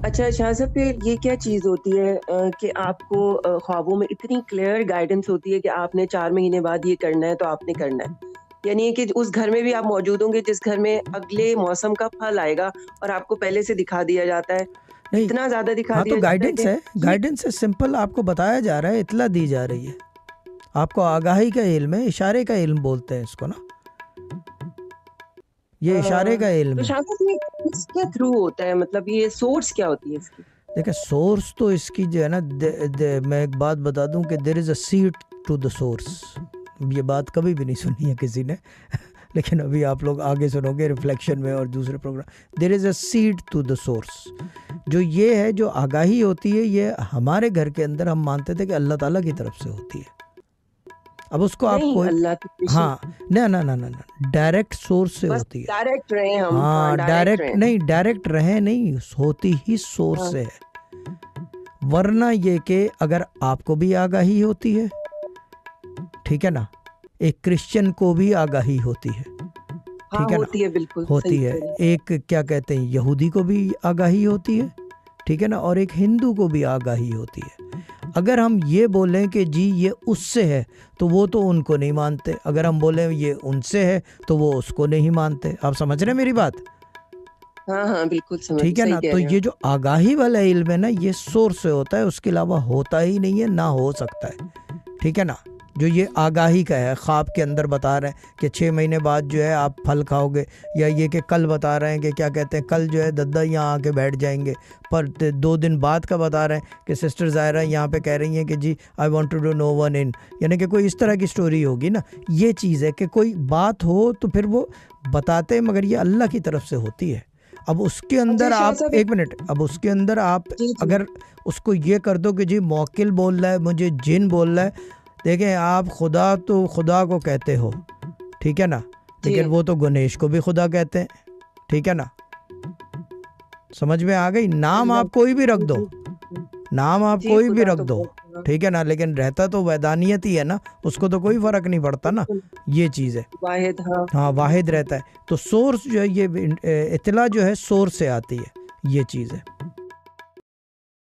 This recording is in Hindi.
अच्छा शाह साहब, फिर ये क्या चीज़ होती है कि आपको ख्वाबों में इतनी क्लियर गाइडेंस होती है कि आपने 4 महीने बाद ये करना है तो आपने करना है। यानी कि उस घर में भी आप मौजूद होंगे जिस घर में अगले मौसम का फल आएगा और आपको पहले से दिखा दिया जाता है। नहीं, इतना ज़्यादा दिखा हाँ तो दिया जाता है गाइडेंस कि है, ये गाइडेंस है, सिंपल आपको बताया जा रहा है, इतला दी जा रही है आपको। आगाही का इल्म है, इशारे का इल्म बोलते हैं इसको ना, अ, ये इशारे का इल्म तो है। शाह साहब ये किसके थ्रू होता है? मतलब ये सोर्स क्या होती है इसकी? देखिए सोर्स तो इसकी जो है ना, मैं एक बात बता दूं कि there is a seed to the source. ये बात कभी भी नहीं सुनी है किसी ने लेकिन अभी आप लोग आगे सुनोगे रिफ्लेक्शन में और दूसरे programme. There is a seed to the source. जो ये है, जो आगाही होती है, ये हमारे घर के अंदर हम मानते थे कि अल्लाह ताला की तरफ से होती है। अब उसको आप नहीं, कोई, अल्लाह की कृष्ण हाँ, ना ना ना ना ना, डायरेक्ट सोर्स से बस होती है। डायरेक्ट रहे हम, हाँ, हाँ डायरेक्ट डायरेक्ट रहे। नहीं, डायरेक्ट रहे नहीं, होती ही सोर्स हाँ, से है। वरना ये कि अगर आपको भी आगाही होती है, ठीक है ना, एक क्रिश्चियन को भी आगाही होती है, हाँ ठीक है ना, होती है, बिल्कुल सही होती है। कह रहे हैं। एक क्या कहते हैं, यहूदी को भी आगाही होती है, ठीक है ना, और एक हिंदू को भी आगाही होती है। अगर हम ये बोलें कि जी ये उससे है, तो वो तो उनको नहीं मानते। अगर हम बोलें ये उनसे है, तो वो उसको नहीं मानते। आप समझ रहे हैं मेरी बात? हाँ, हाँ, बिल्कुल ठीक है सही ना। कह तो रहे हैं ये आप। जो आगाही वाला इल्म है ना, ये सोर्स से होता है, उसके अलावा होता ही नहीं है, ना हो सकता है, ठीक है ना। जो ये आगाही का है, ख्वाब के अंदर बता रहे हैं कि 6 महीने बाद जो है आप फल खाओगे, या ये कि कल बता रहे हैं कि क्या कहते हैं, कल जो है दद्दा यहाँ आके बैठ जाएंगे, पर 2 दिन बाद का बता रहे हैं कि सिस्टर ज़ायरा यहाँ पे कह रही हैं कि जी I want to do no one in, यानी कि कोई इस तरह की स्टोरी होगी ना। ये चीज़ है कि कोई बात हो तो फिर वो बताते हैं, मगर ये अल्लाह की तरफ से होती है। अब उसके अच्छा अंदर शाह आप, साहब, एक मिनट, अब उसके अंदर आप जी, जी। अगर उसको ये कर दो कि जी मौकिल बोल रहा है, मुझे जिन बोल रहा है, देखें आप खुदा तो खुदा को कहते हो, ठीक है ना, लेकिन जी, वो तो गणेश को भी खुदा कहते हैं, ठीक है ना। समझ में आ गई? नाम अल्लाह आप कोई भी रख जी, दो, जी, जी। नाम आप जी, कोई भी खुदा रख तो दो, बहुत हाँ, ठीक है ना, लेकिन रहता तो वैदानियत ही है ना, उसको तो कोई फ़र्क नहीं पड़ता ना। बिल्कुल, ये चीज़ है। वाहिद हाँ, हाँ हाँ, वाहिद हाँ। रहता है। तो सोर्स जो है, ये इतला जो है सोर्स से आती है, ये चीज़ है।